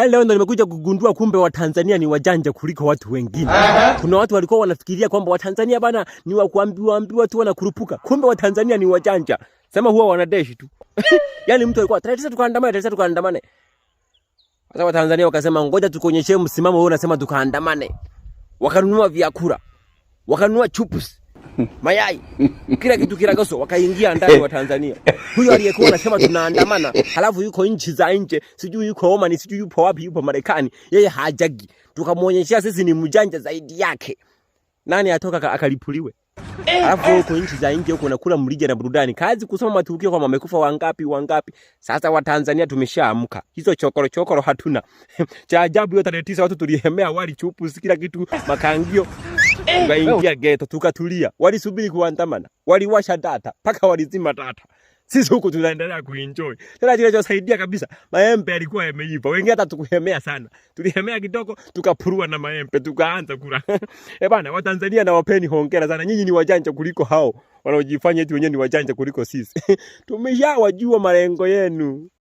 Leo ndo nimekuja kugundua kumbe Watanzania ni wajanja kuliko watu wengine. Kuna watu walikuwa wanafikiria kwamba Watanzania bana ni wa kuambiwa tu wanakurupuka. Kumbe Watanzania ni wajanja. Sema huwa wanadeshi tu. Yaani mtu alikuwa tunaenda tukaandamane. Sasa Watanzania wakasema ngoja tukuonyeshe msimamo wewe unasema tukaandamane. Wakanunua vyakula. Wakanunua chups. Mayai. Kila kitu kiragaso wakaingia ndani wa Tanzania. Huyo aliyekuwa anasema tunaandamana, halafu yuko nchi za nje, sijui yuko Oman, sijui yupo wapi, yupo Marekani. Yeye hajagi. Tukamuonyesha sisi ni mjanja zaidi yake. Nani atoka akalipuliwe? Halafu huko nchi za nje huko unakula mlija na burudani. Kazi kusoma matukio kama wamekufa wangapi. Sasa Watanzania tumeshaamka. Hizo chokoro hatuna. Cha ajabu yote tarehe 9 watu tulihemea wali chupu kila kitu makangio. Tukaingia ghetto tukatulia. Walisubiri kuandamana. Waliwasha data paka walizima data. Sisi huko tunaendelea kuenjoy. Tena kinachosaidia kabisa, maembe yalikuwa yameiva. Wengine hata tukuhemea sana. Tulihemea kidogo tukapurua na maembe tukaanza kula. Bana Watanzania na wapeni hongera sana. Nyinyi ni wajanja kuliko hao wanaojifanya eti wenyewe ni wajanja kuliko sisi. Tumeshawajua malengo yenu.